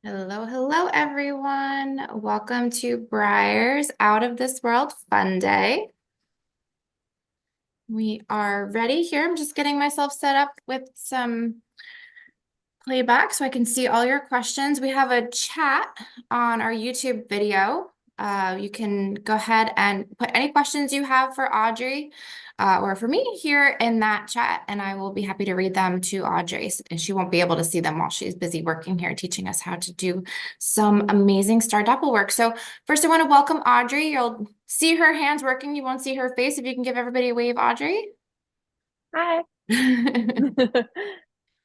Hello, hello, everyone. Welcome to Breyer's Out of This World Fun Day. We are ready here. I'm just getting myself set up with some playback so I can see all your questions. We have a chat on our YouTube video. You can go ahead and put any questions you have for Audrey or for me here in that chat, and I will be happy to read them to Audrey. And she won't be able to see them while she's busy working here, teaching us how to do some amazing Star Dapple work. So first, I want to welcome Audrey. You'll see her hands working. You won't see her face. If you can give everybody a wave, Audrey. Hi.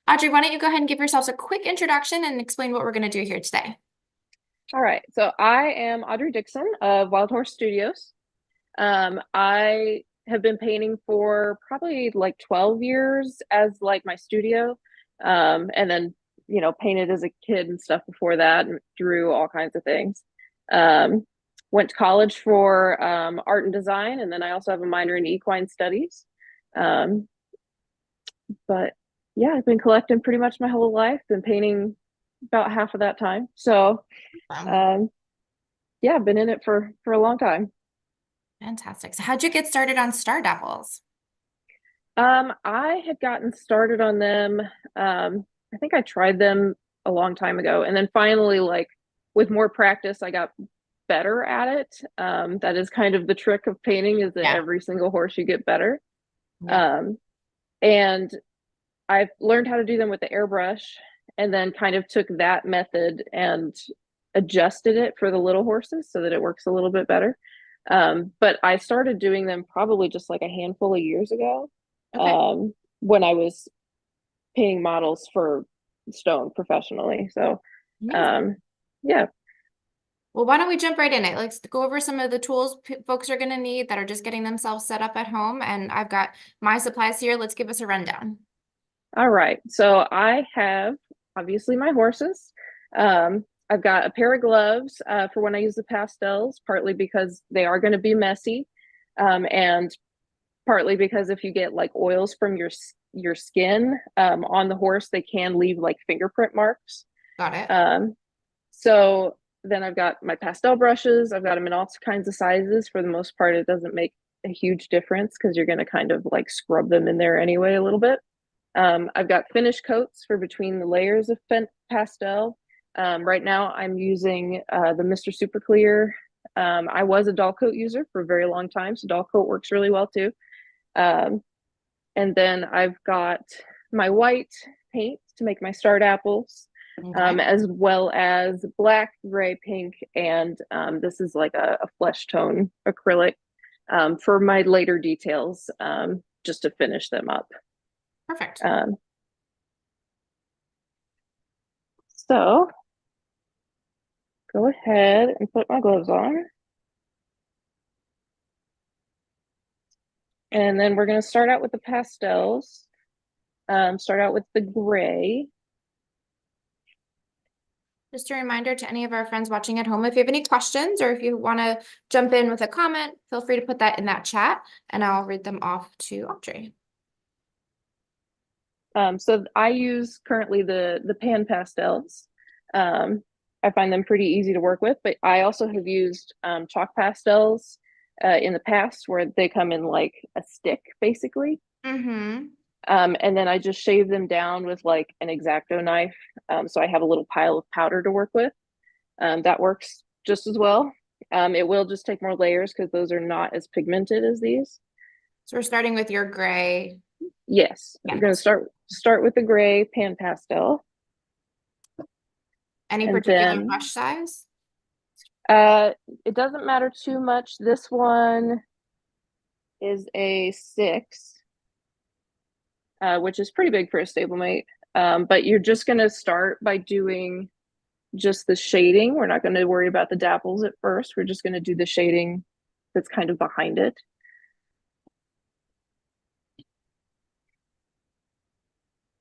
Audrey, why don't you go ahead and give yourselves a quick introduction and explain what we're going to do here today? All right. So I am Audrey Dixon of Wild Horse Studios. I have been painting for probably like 12 years as like my studio. And then, painted as a kid and stuff before that and drew all kinds of things. Um, Went to college for art and design, and then I also have a minor in equine studies. Um, but yeah, I've been collecting pretty much my whole life, been painting about half of that time. So um, yeah, I've been in it for a long time. Fantastic. So how'd you get started on Star Dapples? I had gotten started on them. I think I tried them a long time ago, and then finally, like with more practice, I got better at it. That is kind of the trick of painting, is that Yeah. every single horse you get better. Yeah. Um, and I've learned how to do them with the airbrush, and then kind of took that method and adjusted it for the little horses so that it works a little bit better. But I started doing them probably just like a handful of years ago, Okay. when I was painting models for stone professionally. So, Amazing. um, yeah. Well, why don't we jump right in it? Let's go over some of the tools folks are going to need that are just getting themselves set up at home. And I've got my supplies here. Let's give us a rundown. All right. So I have obviously my horses. I've got a pair of gloves for when I use the pastels, partly because they are going to be messy, and partly because if you get like oils from your skin on the horse, they can leave like fingerprint marks. Got it. Um, so then I've got my pastel brushes. I've got them in all kinds of sizes. For the most part, it doesn't make a huge difference because you're going to kind of like scrub them in there anyway a little bit. I've got finish coats for between the layers of pastel. Right now, I'm using the Mr. Super Clear. I was a doll coat user for a very long time, so doll coat works really well too. Um, and then I've got my white paint to make my Star Apples, Okay. as well as black, gray, pink, and this is like a flesh tone acrylic for my later details, just to finish them up. Perfect. Um, so go ahead and put my gloves on. And then we're going to start out with the pastels. Start out with the gray. Just a reminder to any of our friends watching at home, if you have any questions or if you want to jump in with a comment, feel free to put that in that chat and I'll read them off to Audrey. So I use currently the pan pastels. Um, I find them pretty easy to work with, but I also have used chalk pastels in the past, where they come in like a stick basically. Mm-hmm. And then I just shave them down with like an X-Acto knife. So I have a little pile of powder to work with. That works just as well. It will just take more layers because those are not as pigmented as these. So we're starting with your gray. Yes, we're Yeah. going to start with the gray pan pastel, Any and particular then brush size? uh, it doesn't matter too much. This one is a 6, which is pretty big for a stablemate. But you're just going to start by doing just the shading. We're not going to worry about the dapples at first. We're just going to do the shading that's kind of behind it.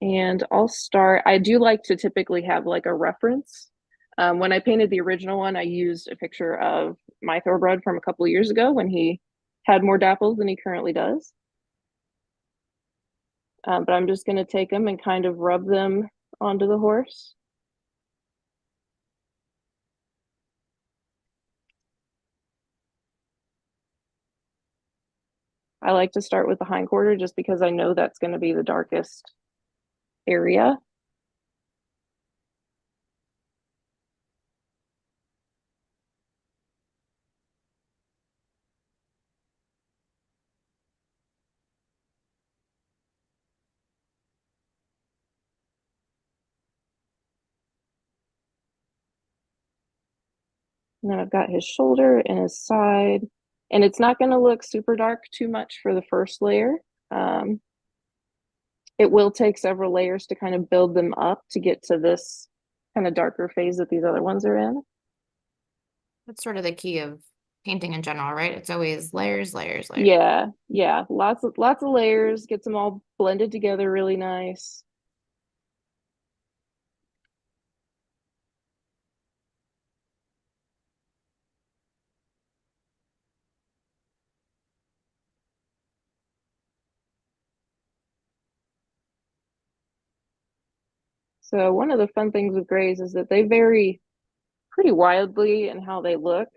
And I'll start. I do like to typically have like a reference. When I painted the original one, I used a picture of my thoroughbred from a couple of years ago when he had more dapples than he currently does. But I'm just going to take them and kind of rub them onto the horse. I like to start with the hindquarter just because I know that's going to be the darkest area. And then I've got his shoulder and his side. And it's not going to look super dark too much for the first layer. Um, it will take several layers to kind of build them up to get to this kind of darker phase that these other ones are in. That's sort of the key of painting in general, right? It's always layers, layers, layers. Yeah, yeah, lots of layers, gets them all blended together really nice. So one of the fun things with grays is that they vary pretty wildly in how they look.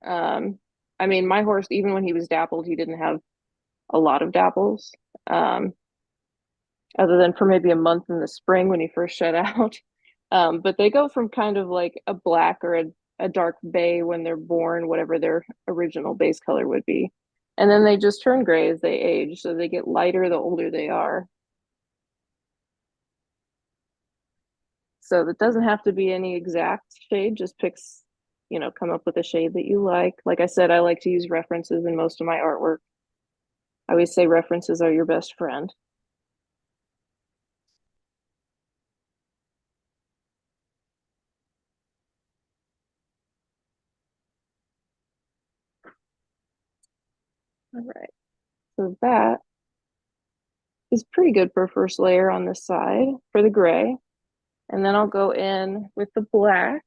Um, I mean, my horse, even when he was dappled, he didn't have a lot of dapples, other than for maybe a month in the spring when he first shed out. But they go from kind of like a black or a dark bay when they're born, whatever their original base color would be. And then they just turn gray as they age. So they get lighter the older they are. So that doesn't have to be any exact shade, just picks, come up with a shade that you like. Like I said, I like to use references in most of my artwork. I always say references are your best friend. All right. So that is pretty good for a first layer on this side for the gray. And then I'll go in with the black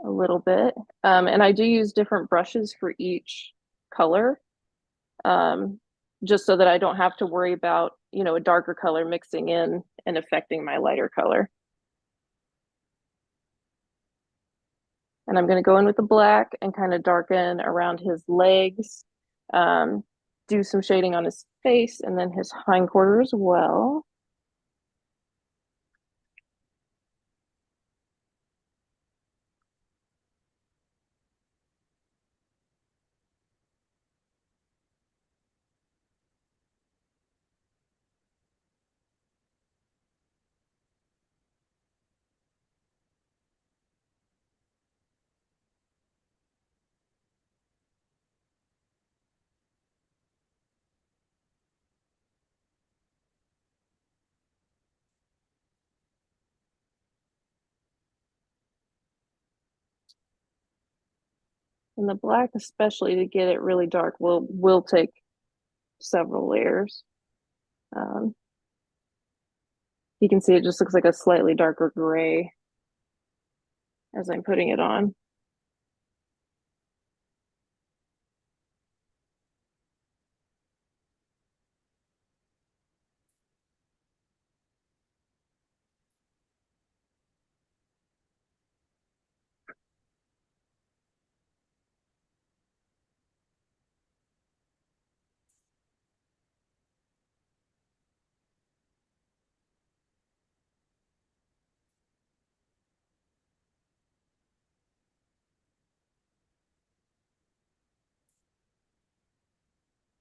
a little bit. And I do use different brushes for each color, um, just so that I don't have to worry about, a darker color mixing in and affecting my lighter color. And I'm going to go in with the black and kind of darken around his legs, um, do some shading on his face and then his hindquarter as well. And the black, especially to get it really dark, will take several layers. Um, you can see it just looks like a slightly darker gray as I'm putting it on.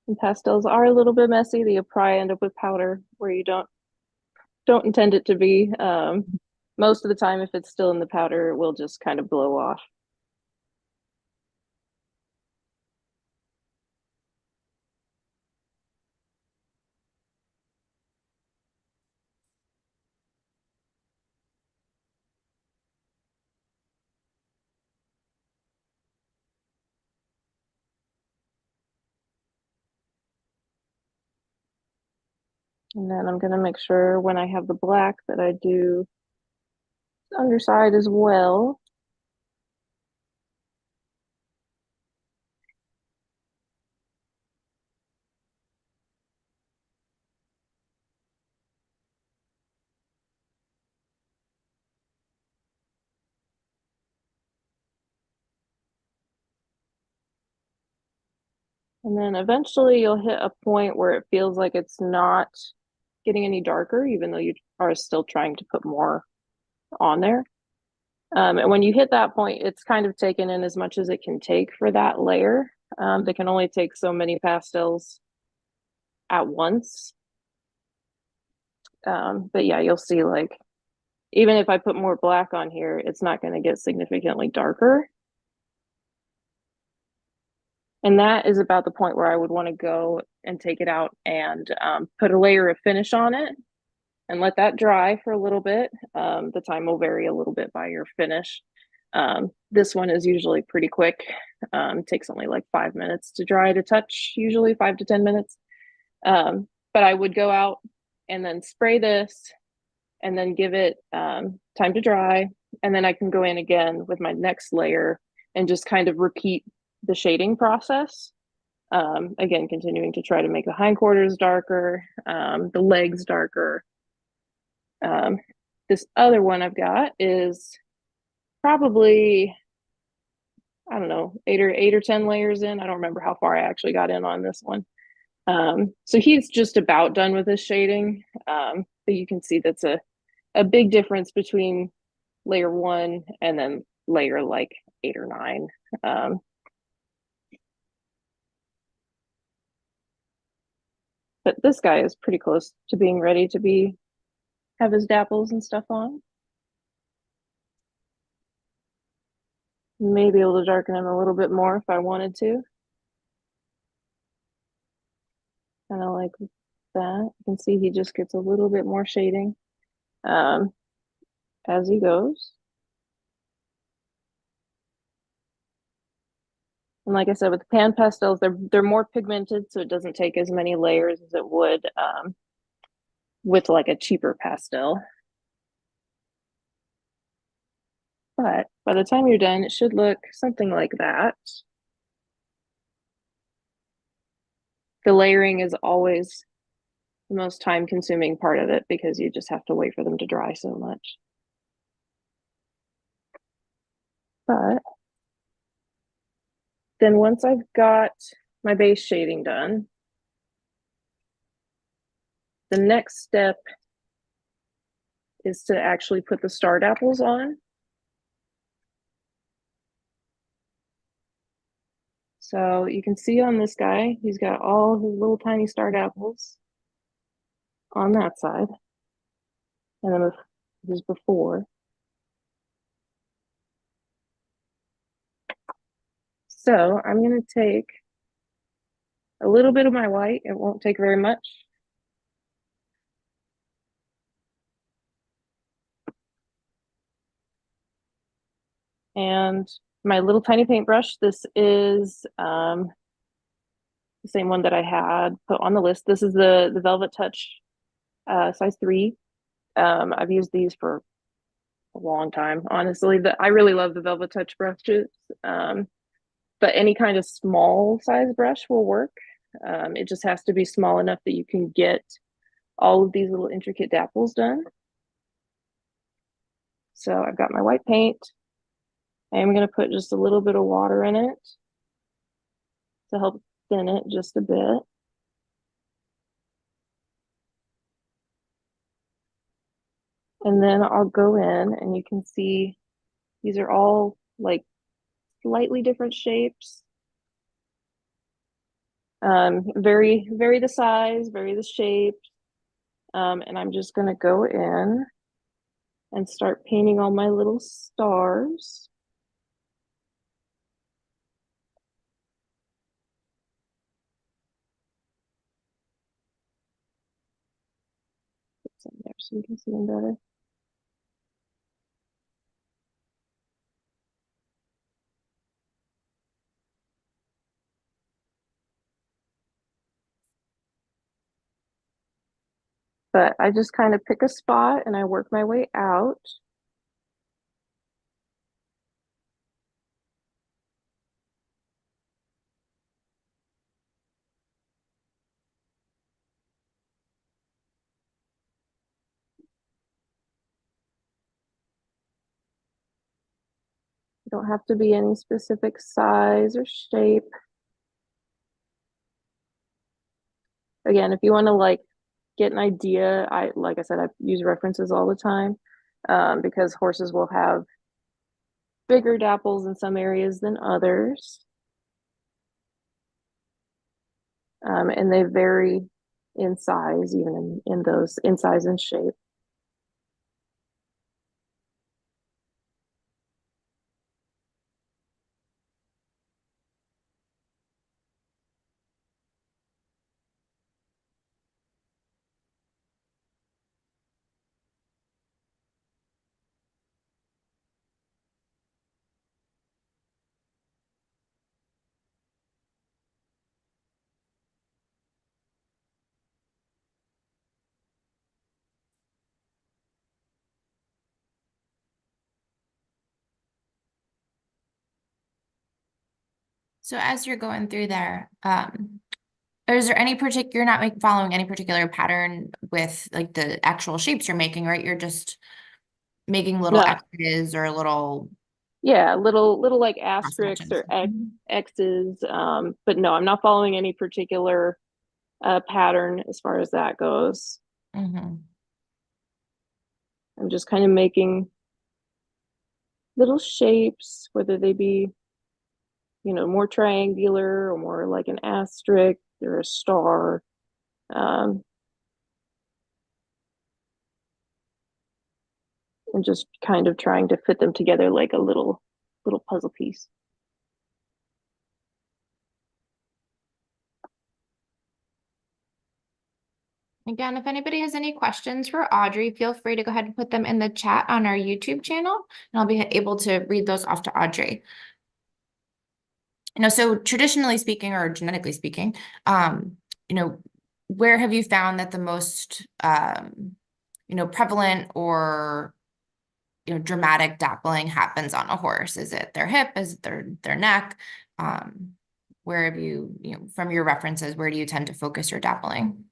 And pastels are a little bit messy. You probably end up with powder where you don't intend it to be. Most of the time, if it's still in the powder, it will just kind of blow off. And then I'm going to make sure when I have the black that I do the underside as well. And then eventually you'll hit a point where it feels like it's not getting any darker, even though you are still trying to put more on there. And when you hit that point, it's kind of taken in as much as it can take for that layer. They can only take so many pastels at once. But yeah, you'll see like, even if I put more black on here, it's not going to get significantly darker. And that is about the point where I would want to go and take it out and put a layer of finish on it and let that dry for a little bit. The time will vary a little bit by your finish. This one is usually pretty quick. Takes only like 5 minutes to dry to touch, usually 5 to 10 minutes. But I would go out and then spray this and then give it time to dry. And then I can go in again with my next layer and just kind of repeat the shading process. Again, continuing to try to make the hindquarters darker, the legs darker. This other one I've got is probably, I don't know, eight or 10 layers in. I don't remember how far I actually got in on this one. So he's just about done with his shading. But you can see that's a big difference between layer one and then layer like 8 or 9. But this guy is pretty close to being ready to have his dapples and stuff on. Maybe able to darken him a little bit more if I wanted to. Kind of like that. You can see he just gets a little bit more shading as he goes. And like I said, with the pan pastels, they're more pigmented, so it doesn't take as many layers as it would with like a cheaper pastel. But by the time you're done, it should look something like that. The layering is always the most time consuming part of it because you just have to wait for them to dry so much. But then once I've got my base shading done, the next step is to actually put the star dapples on. So you can see on this guy, he's got all his little tiny star dapples on that side. And then his before. So I'm going to take a little bit of my white. It won't take very much. And my little tiny paintbrush, this is the same one that I had put on the list. This is the Velvet Touch size 3. I've used these for a long time, honestly. I really love the Velvet Touch brushes, but any kind of small size brush will work. It just has to be small enough that you can get all of these little intricate dapples done. So I've got my white paint. I am going to put just a little bit of water in it to help thin it just a bit. And then I'll go in and you can see these are all like slightly different shapes. Vary the size, vary the shape. And I'm just going to go in and start painting all my little stars. Put some there so you can see them better. But I just kind of pick a spot and I work my way out. You don't have to be any specific size or shape. again, if you want to like get an idea, like I said, I use references all the time, because horses will have bigger dapples in some areas than others. And they vary in size, even in those in size and shape. So as you're going through there, is there any particular, you're not like following any particular pattern with like the actual shapes you're making, right? You're just making little No, X's or little yeah, little like cross asterisks hatches. or X's. But no, I'm not following any particular pattern as far as that goes. Mm-hmm. I'm just kind of making little shapes, whether they be, more triangular or more like an asterisk or a star. Um, and just kind of trying to fit them together like a little puzzle piece. Again, if anybody has any questions for Audrey, feel free to go ahead and put them in the chat on our YouTube channel, and I'll be able to read those off to Audrey. So traditionally speaking or genetically speaking, um, you know, where have you found that the most, prevalent or, dramatic dappling happens on a horse? Is it their hip? Is it their neck? Where have you, from your references, where do you tend to focus your dappling?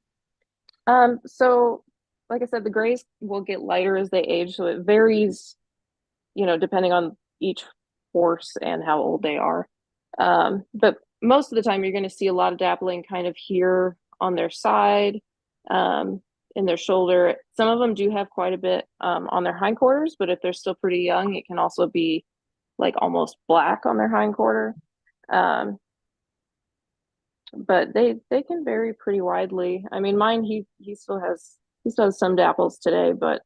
So like I said, the grays will get lighter as they age, so it varies, depending on each horse and how old they are. But most of the time, you're going to see a lot of dappling kind of here on their side, in their shoulder. Some of them do have quite a bit on their hindquarters, but if they're still pretty young, it can also be like almost black on their hindquarter. Um, but they can vary pretty widely. I mean, mine he still has some dapples today, but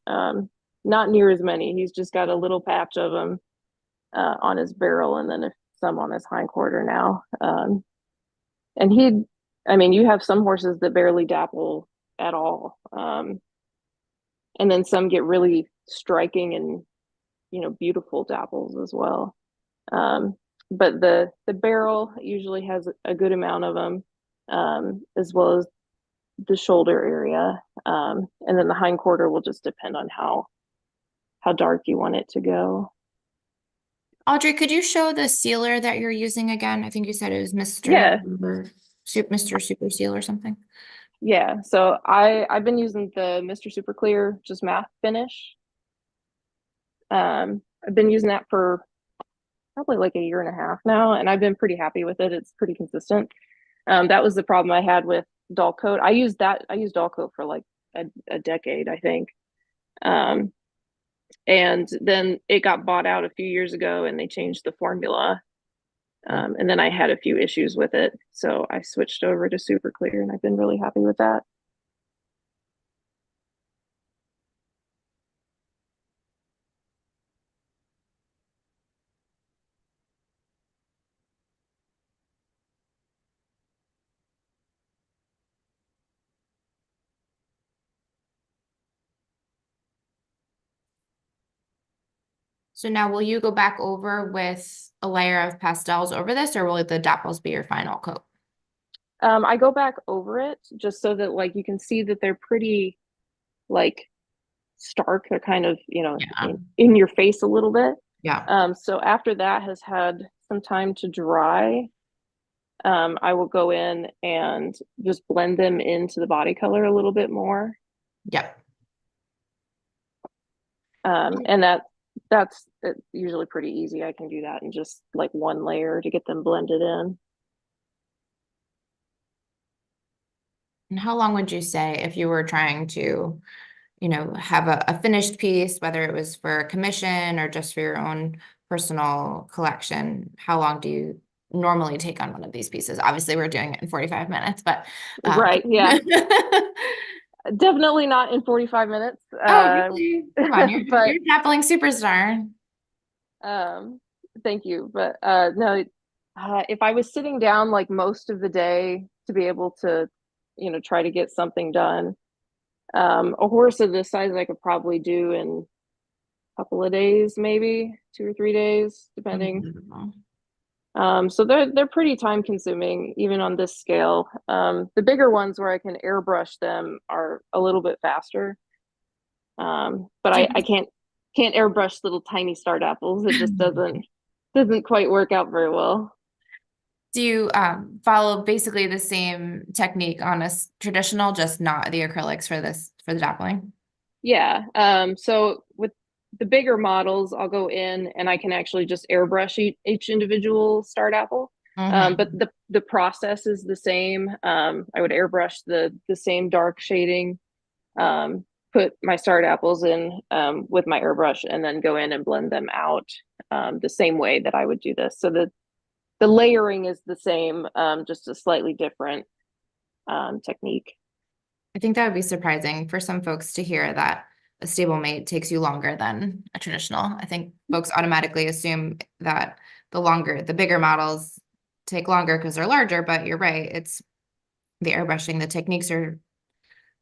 not near as many. He's just got a little patch of them on his barrel, and then some on his hindquarter now. And I mean, you have some horses that barely dapple at all, and then some get really striking and beautiful dapples as well. Um, but the barrel usually has a good amount of them, as well as the shoulder area, and then the hindquarter will just depend on how dark you want it to go. Audrey, could you show the sealer that you're using again? I think you said it was Yeah, Mr. Super Seal or something. yeah. So I've been using the Mr. Super Clear just matte finish. I've been using that for probably like a year and a half now, and I've been pretty happy with it. It's pretty consistent. That was the problem I had with dull coat. I used dull coat for like a decade, I think. Um, and then it got bought out a few years ago and they changed the formula. And then I had a few issues with it. So I switched over to Super Clear and I've been really happy with that. So now will you go back over with a layer of pastels over this, or will the dapples be your final coat? I go back over it just so that like you can see that they're pretty like stark. They're kind of, Yeah. in your face a little bit. Yeah. So after that has had some time to dry, I will go in and just blend them into the body color a little bit more. Yep. And that's usually pretty easy. I can do that in just like one layer to get them blended in. And how long would you say if you were trying to, have a finished piece, whether it was for a commission or just for your own personal collection, how long do you normally take on one of these pieces? Obviously, we're doing it in 45 minutes, but Right, yeah. Definitely not in 45 minutes. Oh, really? Come on, you're But you're dappling superstar. um thank you. But no, if I was sitting down like most of the day to be able to, try to get something done, a horse of this size I could probably do in a couple of days, maybe 2 or 3 days, depending. Unbelievable. So they're pretty time consuming, even on this scale. The bigger ones where I can airbrush them are a little bit faster. But Do I can't airbrush little tiny star apples. It just doesn't quite work out very well. do you follow basically the same technique on a traditional, just not the acrylics for the dappling? Yeah. So with the bigger models, I'll go in and I can actually just airbrush each individual start apple. But Mm-hmm. the process is the same. I would airbrush the same dark shading, put my start apples in with my airbrush, and then go in and blend them out the same way that I would do this. So the layering is the same, just a slightly different technique. I think that would be surprising for some folks to hear that a stablemate takes you longer than a traditional. I think folks automatically assume that the bigger models take longer because they're larger, but you're right. It's the airbrushing. The techniques are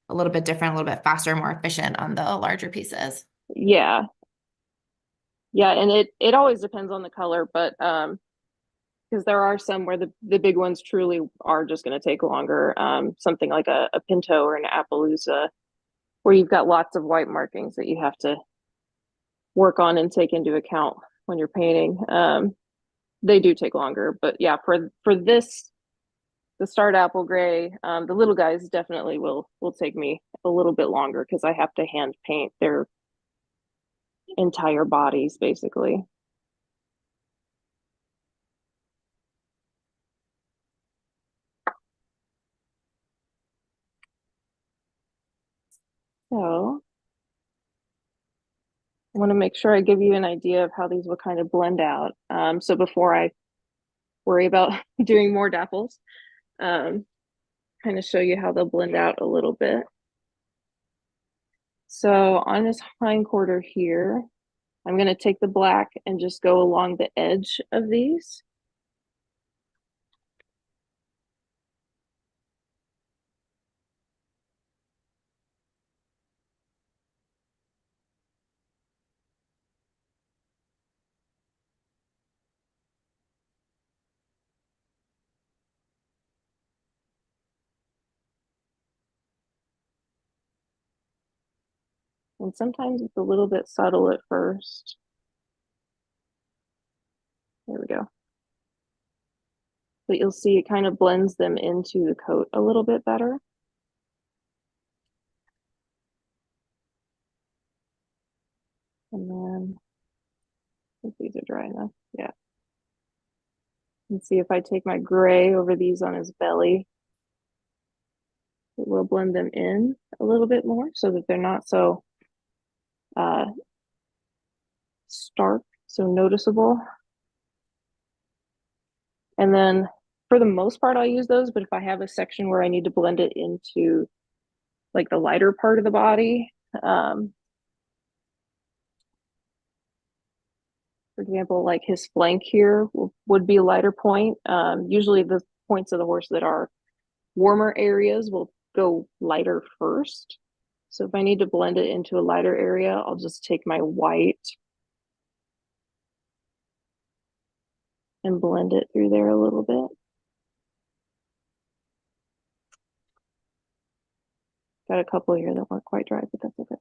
a little bit different, a little bit faster, more efficient on the larger pieces. Yeah, yeah, and it always depends on the color, but because there are some where the big ones truly are just going to take longer. Something like a Pinto or an Appaloosa, where you've got lots of white markings that you have to work on and take into account when you're painting. They do take longer, but yeah, for this, the Start Apple Gray, the little guys definitely will take me a little bit longer because I have to hand paint their entire bodies basically. So I want to make sure I give you an idea of how these will kind of blend out. So before I worry about doing more dapples, um, kind of show you how they'll blend out a little bit. So on this hind quarter here, I'm going to take the black and just go along the edge of these. And sometimes it's a little bit subtle at first. There we go. But you'll see it kind of blends them into the coat a little bit better. And then I think these are dry enough. Yeah. And see if I take my gray over these on his belly, it will blend them in a little bit more so that they're not so uh, stark, so noticeable. And then for the most part, I'll use those. But if I have a section where I need to blend it into like the lighter part of the body, for example, like his flank here would be a lighter point. Usually the points of the horse that are warmer areas will go lighter first. So if I need to blend it into a lighter area, I'll just take my white and blend it through there a little bit. Got a couple here that weren't quite dry, but that's okay.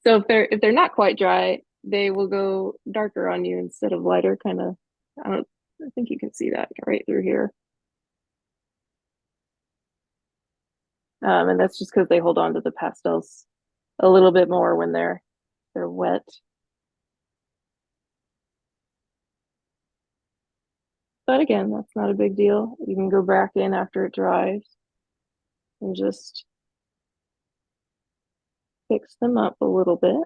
So if they're not quite dry, they will go darker on you instead of lighter, kind of. I think you can see that right through here. And that's just because they hold on to the pastels a little bit more when they're wet. But again, that's not a big deal. You can go back in after it dries. and just fix them up a little bit.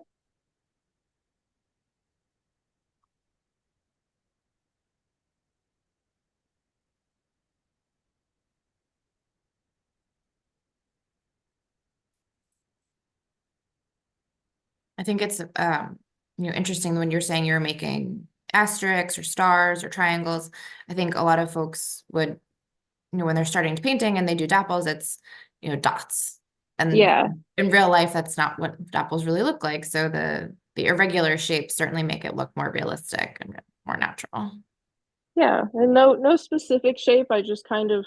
I think it's interesting when you're saying you're making asterisks or stars or triangles. I think a lot of folks would, when they're starting to painting and they do dapples, it's, dots. And Yeah, in real life, that's not what dapples really look like. So the irregular shapes certainly make it look more realistic and more natural. yeah, and no specific shape. I just kind of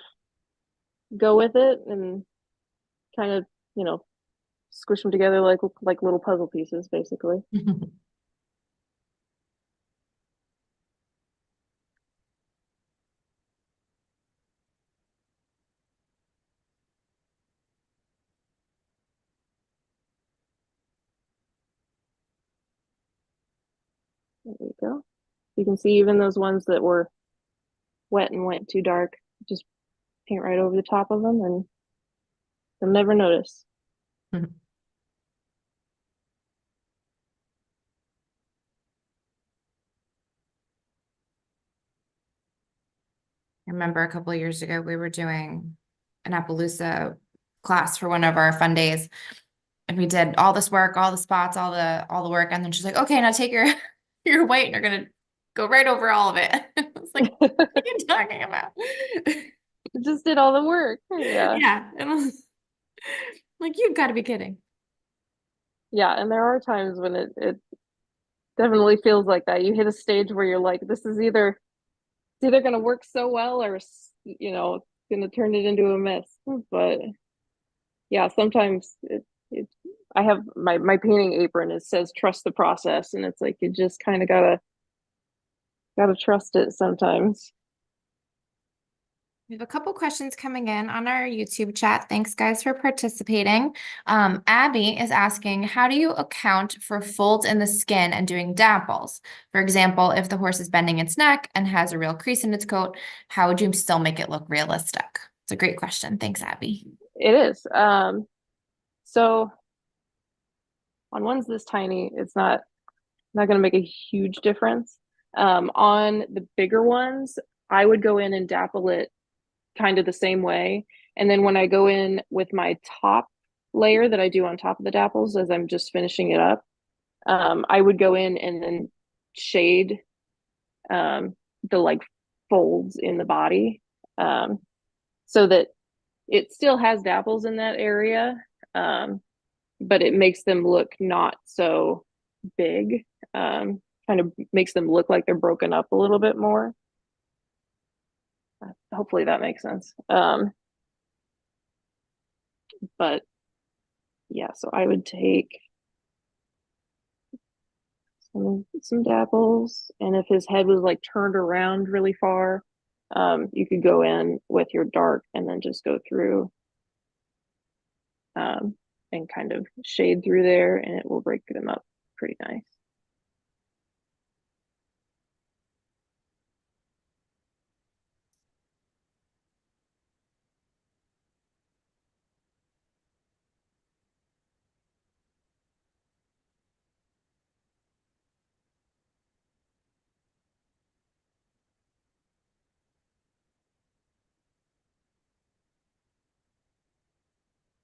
go with it and kind of, you know, squish them together like little puzzle pieces, basically. There we go. You can see even those ones that were wet and went too dark, just paint right over the top of them and they'll never notice. I remember a couple of years ago, we were doing an Appaloosa class for one of our fun days. And we did all this work, all the spots, all the work. And then she's like, okay, now take your your white and you're gonna go right over all of it. I was like, what are you talking about? It just did all the work. Yeah. Yeah. And I was like, you've got to be kidding. Yeah, and there are times when it definitely feels like that. You hit a stage where you're like, this is either going to work so well or going to turn it into a mess. But yeah, sometimes it I have my painting apron. It says trust the process, and it's like you just kind of gotta trust it sometimes. We have a couple questions coming in on our YouTube chat. Thanks, guys, for participating. Abby is asking, how do you account for folds in the skin and doing dapples? For example, if the horse is bending its neck and has a real crease in its coat, how would you still make it look realistic? It's a great question. Thanks, Abby. It is. So on ones this tiny, it's not going to make a huge difference. On the bigger ones, I would go in and dapple it kind of the same way. And then when I go in with my top layer that I do on top of the dapples as I'm just finishing it up, I would go in and then shade the like folds in the body so that it still has dapples in that area, but it makes them look not so big. Kind of makes them look like they're broken up a little bit more. Hopefully that makes sense. But yeah, so I would take some dapples, and if his head was like turned around really far, you could go in with your dark and then just go through and kind of shade through there, and it will break them up pretty nice.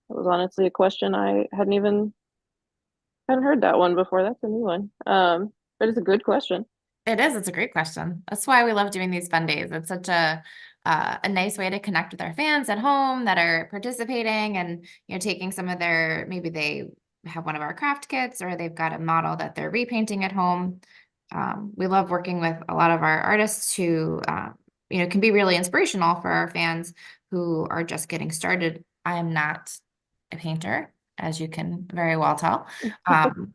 That was honestly a question I hadn't heard that one before. That's a new one. But it's a good question. It is. It's a great question. That's why we love doing these fun days. It's such a nice way to connect with our fans at home that are participating and taking some of their, maybe they have one of our craft kits or they've got a model that they're repainting at home. We love working with a lot of our artists who can be really inspirational for our fans who are just getting started. I am not a painter, as you can very well tell.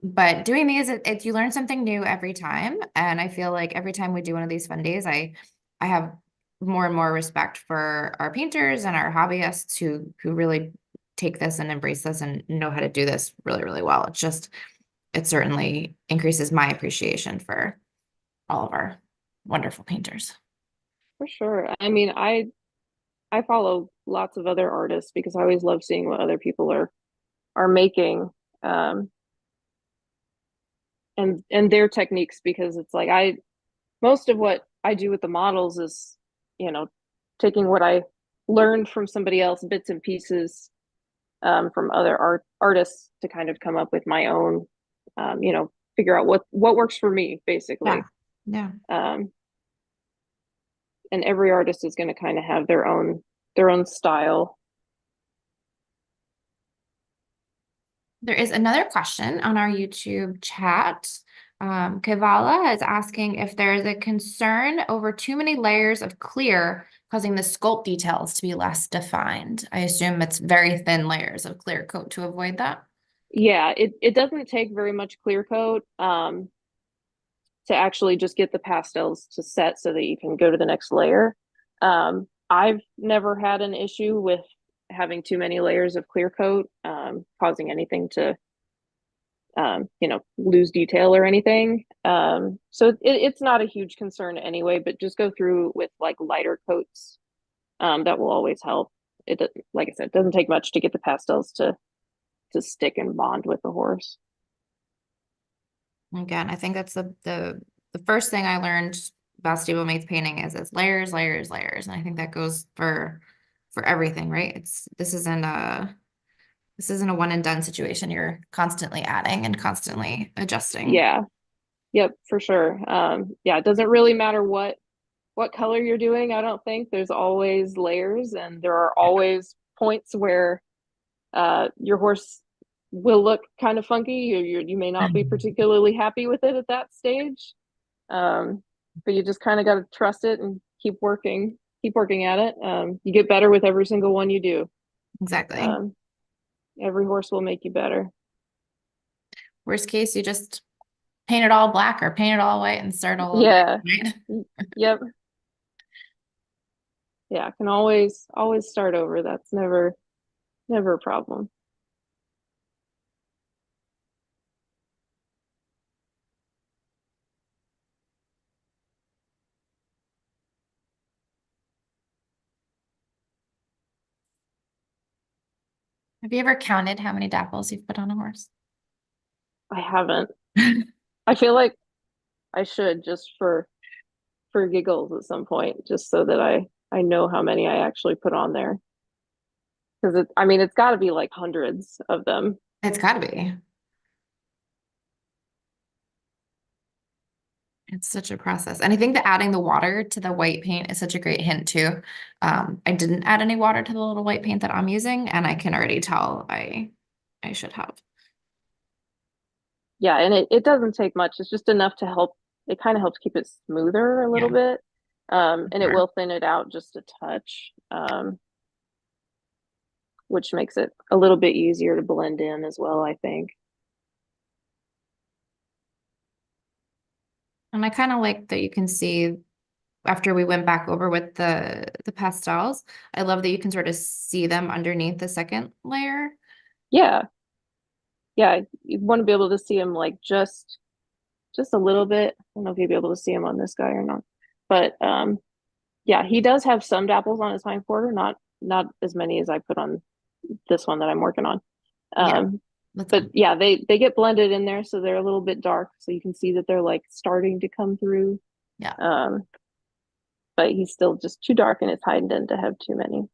But doing these, you learn something new every time. And I feel like every time we do one of these fun days, I have more and more respect for our painters and our hobbyists who really take this and embrace this and know how to do this really, really well. It certainly increases my appreciation for all of our wonderful painters. For sure. I mean, I follow lots of other artists because I always love seeing what other people are making, um, and their techniques, because it's like most of what I do with the models is, you know, taking what I learned from somebody else, bits and pieces, from other artists to kind of come up with my own, figure out what works for me, Yeah. basically. Yeah. Um, and every artist is going to kind of have their own style. There is another question on our YouTube chat. Kavala is asking if there is a concern over too many layers of clear causing the sculpt details to be less defined. I assume it's very thin layers of clear coat to avoid that. Yeah, it doesn't take very much clear coat, to actually just get the pastels to set so that you can go to the next layer. I've never had an issue with having too many layers of clear coat, causing anything to, lose detail or anything. So it's not a huge concern anyway, but just go through with like lighter coats. That will always help. Like I said, it doesn't take much to get the pastels to stick and bond with the horse. Again, I think that's the first thing I learned about stablemate painting is layers, layers, layers. And I think that goes for everything, right? This isn't a one and done situation. You're constantly adding and constantly adjusting. Yeah. Yep, for sure. Yeah, it doesn't really matter what color you're doing. I don't think there's always layers, and there are always points where your horse will look kind of funky. You may not be particularly happy with it at that stage, um, but you just kind of got to trust it and keep working at it. You get better with every single one you do. Exactly. Um, every horse will make you better. Worst case, you just paint it all black or paint it all white and start all over, Yeah. right? Yep. Yeah, can always start over. That's never a problem. Have you ever counted how many dapples you've put on a horse? I haven't. I feel like I should, just for giggles at some point, just so that I know how many I actually put on there. Because I mean, it's got to be like hundreds of them. It's got to be. It's such a process. And I think that adding the water to the white paint is such a great hint too. I didn't add any water to the little white paint that I'm using, and I can already tell I should have. Yeah, and it doesn't take much. It's just enough to help. It kind of helps keep it smoother a little Yeah, bit. And it sure. will thin it out just a touch, which makes it a little bit easier to blend in as well, I think. And I kind of like that you can see after we went back over with the pastels, I love that you can sort of see them underneath the second layer. Yeah, yeah, you want to be able to see them like just a little bit. I don't know if you'll be able to see him on this guy or not, but yeah, he does have some dapples on his hind quarter, not as many as I put on this one that I'm working on. Yeah, Um, that's but good. yeah, they get blended in there, so they're a little bit dark, so you can see that they're like starting to come through. Yeah. Um, but he's still just too dark in his hind end to have too many.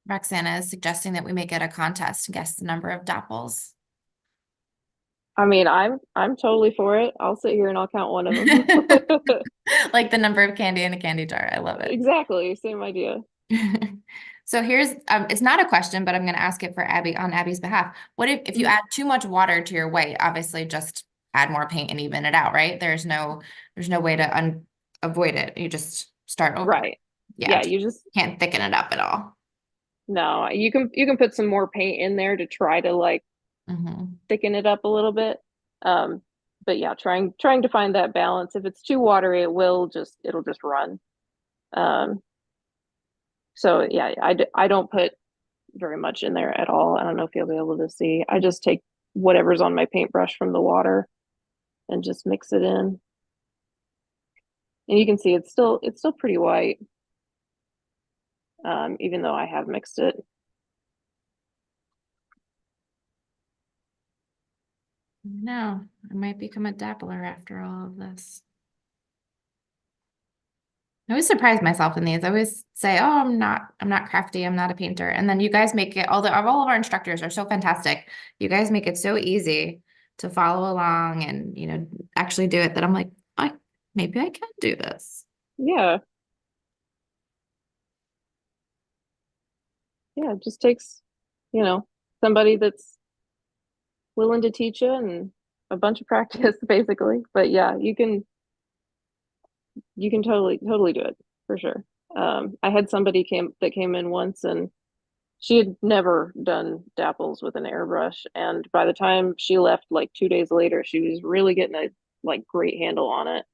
Roxana is suggesting that we make it a contest to guess the number of dapples. I mean, I'm totally for it. I'll sit here and I'll count one of them. Like the number of candy in a candy jar. I love it. Exactly, same idea. So here's it's not a question, but I'm going to ask it for Abby on Abby's behalf. What if you Mhm. add too much water to your white? Obviously, just add more paint and even it out, right? There's no way to avoid it. You just start over. Right. Yeah, Yeah, you just can't thicken it up at all. no, you can put some more paint in there to try to like Hmm. thicken it up a little bit. Um, but yeah, trying to find that balance. If it's too watery, it'll just run. Um, so yeah, I don't put very much in there at all. I don't know if you'll be able to see. I just take whatever's on my paintbrush from the water and just mix it in. And you can see it's still pretty white. even though I have mixed it. No, I might become a dappler after all of this. I always surprise myself in these. I always say, "Oh, I'm not crafty. I'm not a painter." And then you guys make it, although all of our instructors are so fantastic, you guys make it so easy to follow along and, actually do it that I'm like, maybe I can do this. Yeah, yeah, it just takes, you know, somebody that's willing to teach you and a bunch of practice basically. But yeah, you can totally do it for sure. I had somebody came in once and she had never done dapples with an airbrush, and by the time she left like 2 days later, she was really getting a like great handle on it.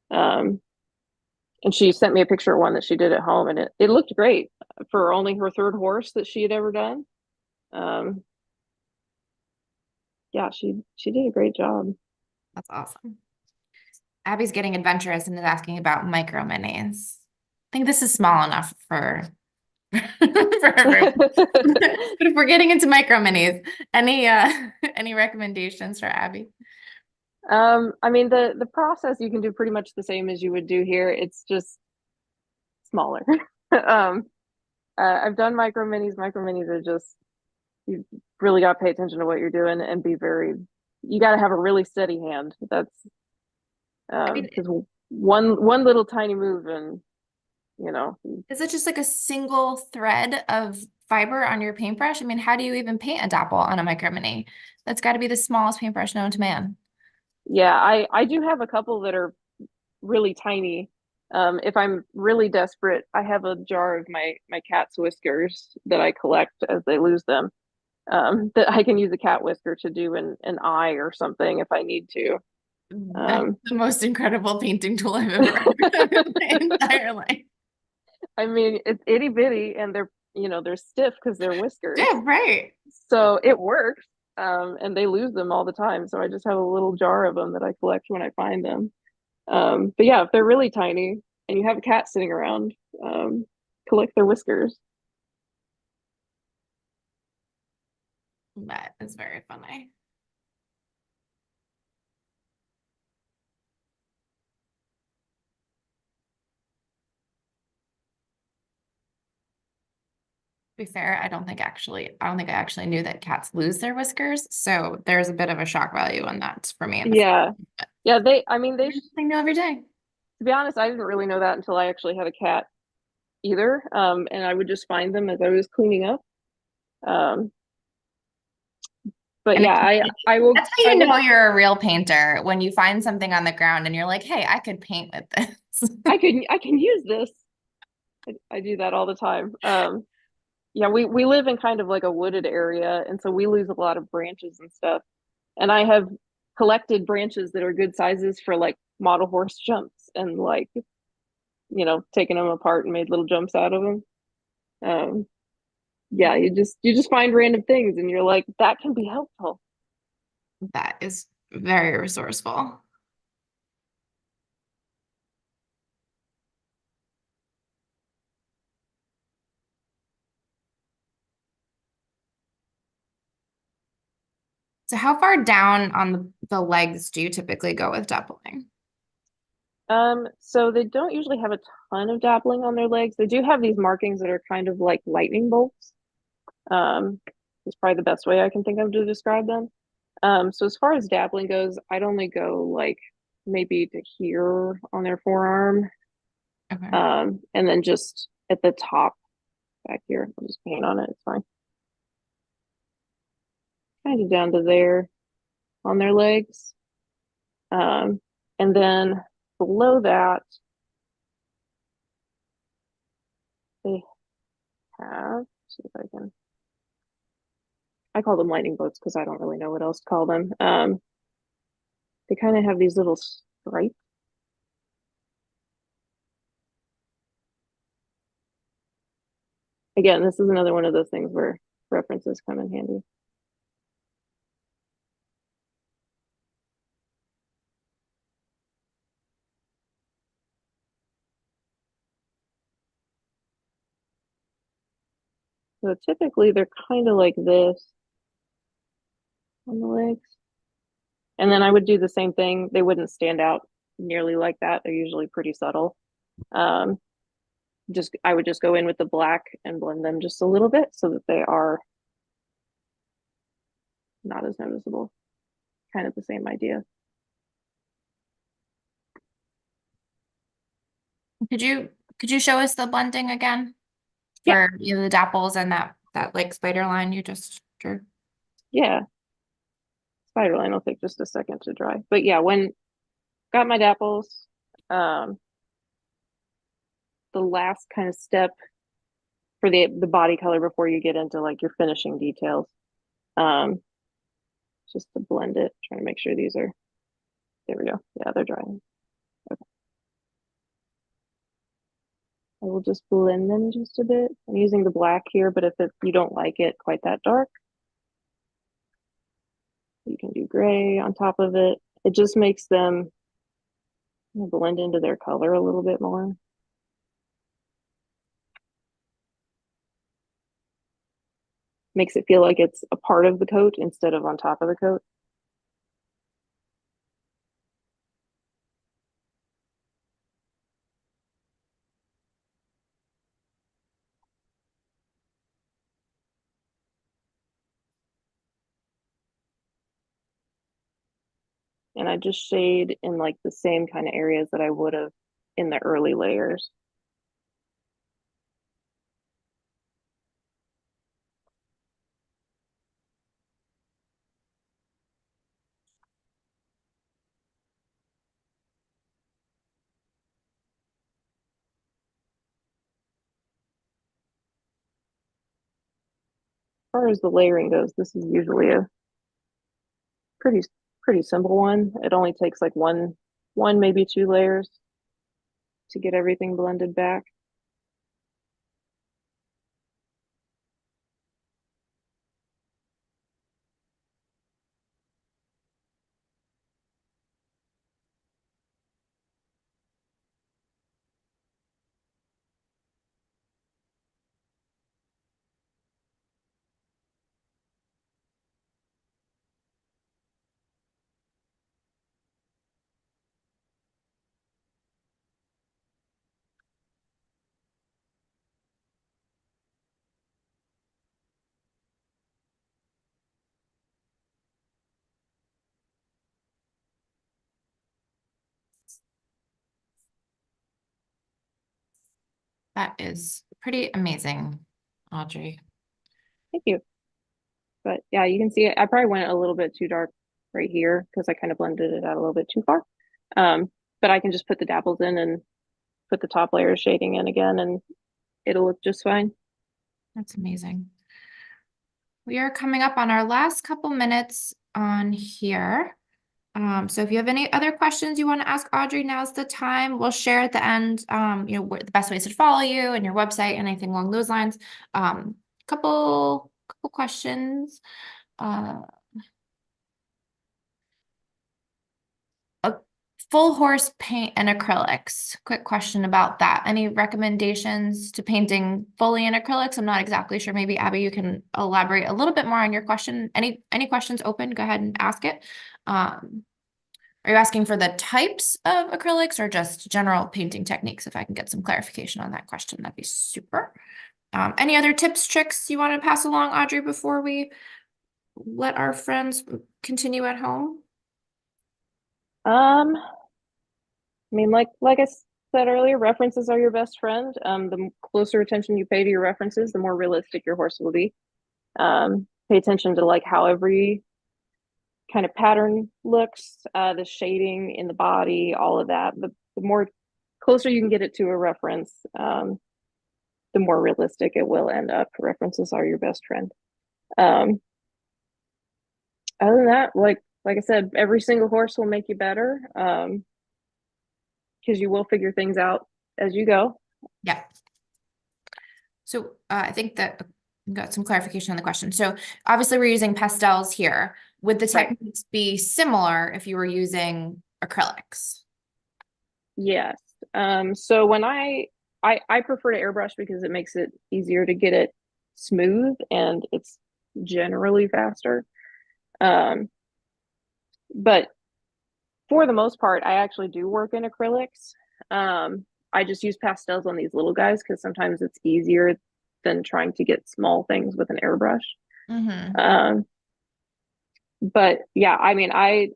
Um, and she sent me a picture of one that she did at home, and it looked great for only her third horse that she had ever done. Um, yeah, she did a great job. That's awesome. Abby's getting adventurous and is asking about micro minis. I think this is small enough for for everyone. But if we're getting into micro minis, any any recommendations for Abby? I mean the process you can do pretty much the same as you would do here. It's just smaller. um, I've done micro minis. Micro minis are just you really got to pay attention to what you're doing and be very. You got to have a really steady hand. That's I mean, because one little tiny move and you know is it just like a single thread of fiber on your paintbrush? I mean, how do you even paint a dapple on a micro mini? That's got to be the smallest paintbrush known to man. yeah. I do have a couple that are really tiny. If I'm really desperate, I have a jar of my cat's whiskers that I collect as they lose them. That I can use a cat whisker to do an eye or something if I need to. That's Um, the most incredible painting tool I've ever heard of in my entire life. I mean, it's itty bitty and they're stiff because they're whiskers. Yeah, right. So it works. And they lose them all the time. So I just have a little jar of them that I collect when I find them. But yeah, if they're really tiny and you have a cat sitting around, um, collect their whiskers. That is very funny. To be fair, I don't think I actually knew that cats lose their whiskers. So there's a bit of a shock value on that for me in the Yeah. Yeah, I mean, thing new every day. to be honest, I didn't really know that until I actually had a cat either. And I would just find them as I was cleaning up. Um, but And yeah, that's how I you will, know you're a real painter when you find something on the ground and you're like, hey, I could paint with this. I can use this. I do that all the time. Yeah, we live in kind of like a wooded area, and so we lose a lot of branches and stuff. And I have collected branches that are good sizes for like model horse jumps and like, taking them apart and made little jumps out of them. Um, yeah, you just find random things and you're like, that can be helpful. That is very resourceful. So how far down on the legs do you typically go with dappling? So they don't usually have a ton of dappling on their legs. They do have these markings that are kind of like lightning bolts. Um, is probably the best way I can think of to describe them. So as far as dappling goes, I'd only go like maybe to here on their forearm, Okay. and then just at the top back here. I'll just paint on it. It's fine. Kind of down to there on their legs. Um, and then below that, they have, see if I can, I call them lightning bolts because I don't really know what else to call them. They kind of have these little stripes. Again, this is another one of those things where references come in handy. So typically they're kind of like this on the legs. And then I would do the same thing. They wouldn't stand out nearly like that. They're usually pretty subtle. Um, I would just go in with the black and blend them just a little bit so that they are not as noticeable. Kind of the same idea. Could you show us the blending again Yeah, for the dapples and that like spider line you just drew? yeah. Spider line will take just a second to dry. But yeah, when got my dapples, um, the last kind of step for the body color before you get into like your finishing details, um, just to blend it, trying to make sure these are, there we go. Yeah, they're drying. Okay. I will just blend them just a bit. I'm using the black here, but if you don't like it quite that dark, you can do gray on top of it. It just makes them blend into their color a little bit more. Makes it feel like it's a part of the coat instead of on top of the coat. And I just shade in like the same kind of areas that I would have in the early layers. As far as the layering goes, this is usually a pretty pretty simple one. It only takes like one maybe two layers to get everything blended back. That is pretty amazing, Audrey. Thank you. But yeah, you can see it. I probably went a little bit too dark right here because I kind of blended it out a little bit too far. But I can just put the dapples in and put the top layer of shading in again and it'll look just fine. That's amazing. We are coming up on our last couple minutes on here. So if you have any other questions you want to ask Audrey, now's the time. We'll share at the end, where the best ways to follow you and your website and anything along those lines. Couple questions. A full horse paint and acrylics. Quick question about that. Any recommendations to painting fully in acrylics? I'm not exactly sure. Maybe Abby, you can elaborate a little bit more on your question. Any questions open? Go ahead and ask it. Are you asking for the types of acrylics or just general painting techniques? If I can get some clarification on that question, that'd be super. Any other tips, tricks you want to pass along, Audrey, before we let our friends continue at home? I mean, like I said earlier, references are your best friend. The closer attention you pay to your references, the more realistic your horse will be. Pay attention to like how every kind of pattern looks, the shading in the body, all of that. The more closer you can get it to a reference, the more realistic it will end up. References are your best friend. Um, Other than that, like I said, every single horse will make you better. Because you will figure things out as you go. Yeah. So I think that got some clarification on the question. So obviously we're using pastels here. Would the Right. techniques be similar if you were using acrylics? Yes. So when I prefer to airbrush because it makes it easier to get it smooth and it's generally faster. Um, but for the most part, I actually do work in acrylics. I just use pastels on these little guys because sometimes it's easier than trying to get small things with an airbrush. Mm-hmm. Um, but yeah, I mean, I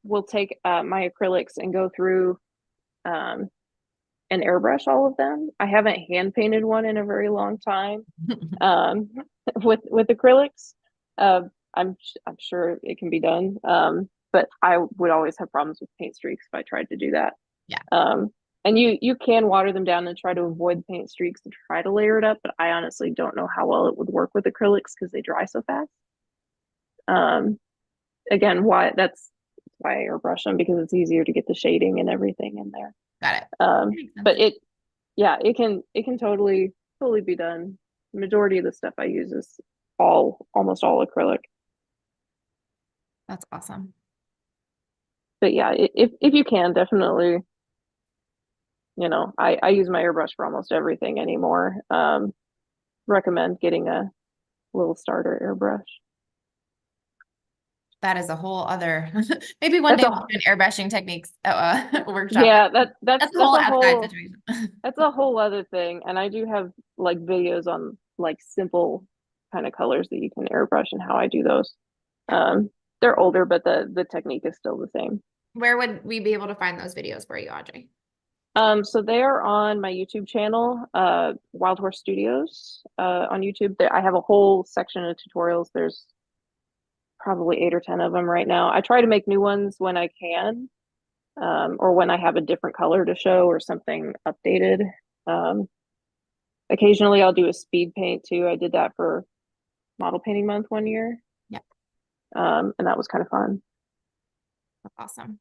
will take my acrylics and go through um, and airbrush all of them. I haven't hand painted one in a very long time um, with acrylics. Uh, I'm sure it can be done, but I would always have problems with paint streaks if I tried to do that. Yeah, Um, and you can water them down and try to avoid paint streaks and try to layer it up, but I honestly don't know how well it would work with acrylics because they dry so fast. Um, again, why I airbrush them because it's easier to get the shading and everything in there. got it. Makes sense. But yeah, it can totally be done. The majority of the stuff I use is almost all acrylic. That's awesome. But yeah, if you can, definitely, I use my airbrush for almost everything anymore. Recommend getting a little starter airbrush. That is a whole other, maybe one That's day we'll a do an airbrushing techniques workshop. yeah, that's That's a whole a outside whole situation. that's a whole other thing. And I do have like videos on like simple kind of colors that you can airbrush and how I do those. Yeah. They're older, but the technique is still the same. Where would we be able to find those videos for you, Audrey? So they are on my YouTube channel, Wild Horse Studios, on YouTube. I have a whole section of tutorials. There's probably 8 or 10 of them right now. I try to make new ones when I can, or when I have a different color to show or something updated. Um, occasionally I'll do a speed paint too. I did that for model painting month one year. Yeah, And that was kind of fun. that's awesome.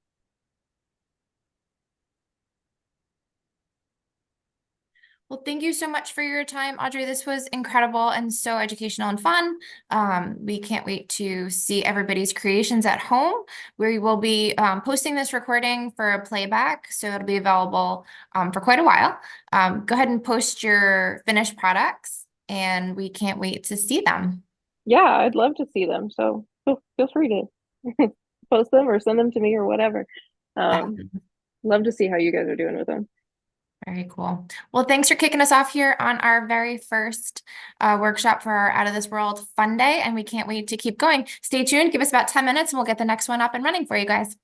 Well, thank you so much for your time, Audrey. This was incredible and so educational and fun. We can't wait to see everybody's creations at home. We will be posting this recording for a playback, so it'll be available for quite a while. Go ahead and post your finished products, and we can't wait to see them. Yeah, I'd love to see them. So feel free to post them or send them to me or whatever. Um, love to see how you guys are doing with them. Very cool. Well, thanks for kicking us off here on our very first workshop for our Out of This World Fun Day, and we can't wait to keep going. Stay tuned, give us about 10 minutes, and we'll get the next one up and running for you guys.